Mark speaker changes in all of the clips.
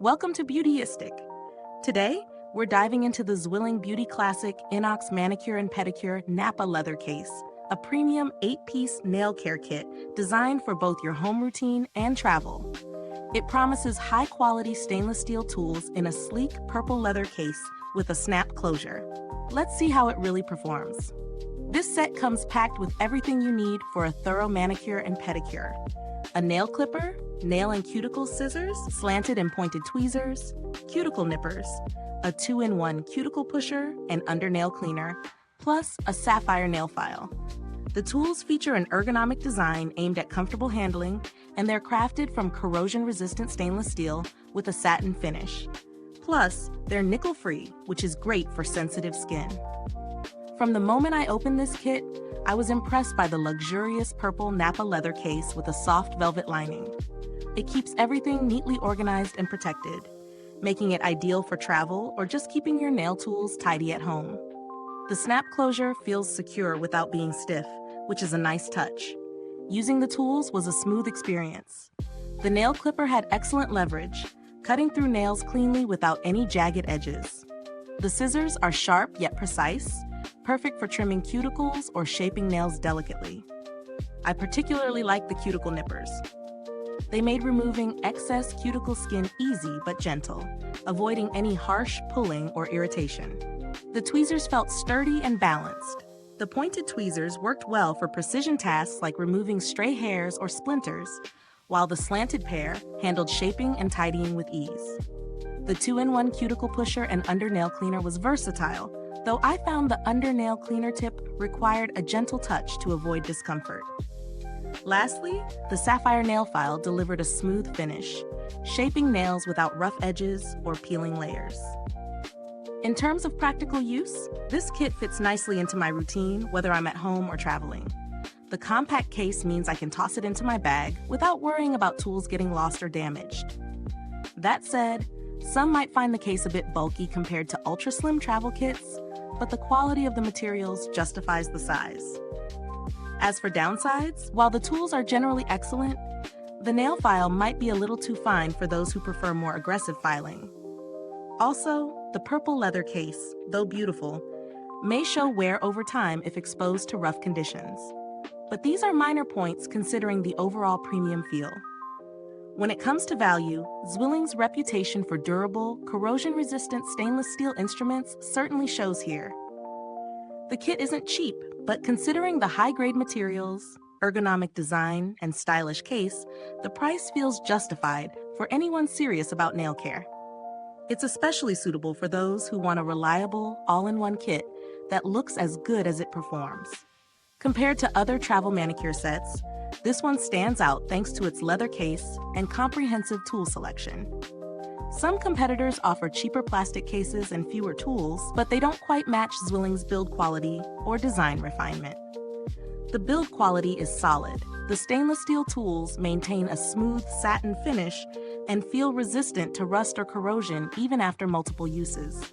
Speaker 1: Welcome to Beautyistic. Today, we're diving into the ZWILLING Beauty Classic INOX Manicure and Pedicure Nappa leather case, a premium 8-piece nail care kit designed for both your home routine and travel. It promises high-quality stainless steel tools in a sleek purple leather case with a snap closure. Let's see how it really performs. This set comes packed with everything you need for a thorough manicure and pedicure. A nail clipper, nail and cuticle scissors, slanted and pointed tweezers, cuticle nippers, a 2-in-1 cuticle pusher and undernail cleaner, plus a sapphire nail file. The tools feature an ergonomic design aimed at comfortable handling, and they're crafted from corrosion-resistant stainless steel with a satin finish. Plus, they're nickel-free, which is great for sensitive skin. From the moment I opened this kit, I was impressed by the luxurious purple Nappa leather case with a soft velvet lining. It keeps everything neatly organized and protected, making it ideal for travel or just keeping your nail tools tidy at home. The snap closure feels secure without being stiff, which is a nice touch. Using the tools was a smooth experience. The nail clipper had excellent leverage, cutting through nails cleanly without any jagged edges. The scissors are sharp yet precise, perfect for trimming cuticles or shaping nails delicately. I particularly like the cuticle nippers. They made removing excess cuticle skin easy but gentle, avoiding any harsh pulling or irritation. The tweezers felt sturdy and balanced. The pointed tweezers worked well for precision tasks like removing stray hairs or splinters, while the slanted pair handled shaping and tidying with ease. The 2-in-1 cuticle pusher and undernail cleaner was versatile, though I found the undernail cleaner tip required a gentle touch to avoid discomfort. Lastly, the sapphire nail file delivered a smooth finish, shaping nails without rough edges or peeling layers. In terms of practical use, this kit fits nicely into my routine, whether I'm at home or traveling. The compact case means I can toss it into my bag without worrying about tools getting lost or damaged. That said, some might find the case a bit bulky compared to ultra-slim travel kits, but the quality of the materials justifies the size. As for downsides, while the tools are generally excellent, the nail file might be a little too fine for those who prefer more aggressive filing. Also, the purple leather case, though beautiful, may show wear over time if exposed to rough conditions. But these are minor points considering the overall premium feel. When it comes to value, ZWILLING's reputation for durable, corrosion-resistant stainless steel instruments certainly shows here. The kit isn't cheap, but considering the high-grade materials, ergonomic design, and stylish case, the price feels justified for anyone serious about nail care. It's especially suitable for those who want a reliable, all-in-one kit that looks as good as it performs. Compared to other travel manicure sets, this one stands out thanks to its leather case and comprehensive tool selection. Some competitors offer cheaper plastic cases and fewer tools, but they don't quite match ZWILLING's build quality or design refinement. The build quality is solid. The stainless steel tools maintain a smooth satin finish and feel resistant to rust or corrosion even after multiple uses.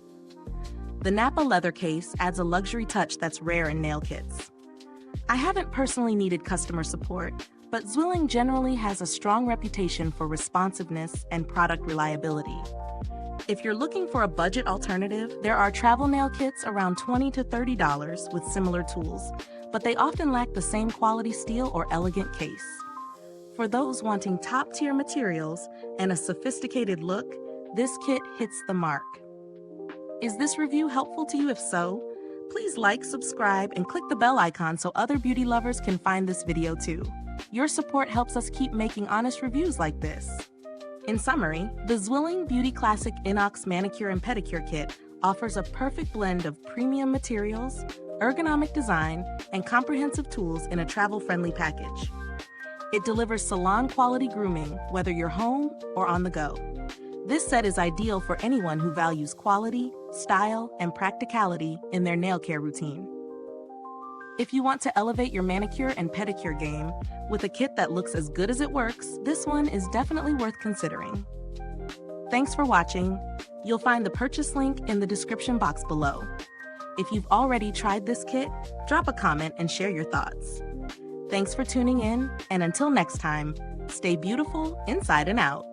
Speaker 1: The Nappa leather case adds a luxury touch that's rare in nail kits. I haven't personally needed customer support, but ZWILLING generally has a strong reputation for responsiveness and product reliability. If you're looking for a budget alternative, there are travel nail kits around $20 to $30 with similar tools, but they often lack the same quality steel or elegant case. For those wanting top-tier materials and a sophisticated look, this kit hits the mark. Is this review helpful to you? If so, please like, subscribe, and click the bell icon so other beauty lovers can find this video too. Your support helps us keep making honest reviews like this. In summary, the ZWILLING Beauty Classic INOX Manicure and Pedicure Kit offers a perfect blend of premium materials, ergonomic design, and comprehensive tools in a travel-friendly package. It delivers salon-quality grooming, whether you're home or on the go. This set is ideal for anyone who values quality, style, and practicality in their nail care routine. If you want to elevate your manicure and pedicure game with a kit that looks as good as it works, this one is definitely worth considering. Thanks for watching. You'll find the purchase link in the description box below. If you've already tried this kit, drop a comment and share your thoughts. Thanks for tuning in, and until next time, stay beautiful inside and out.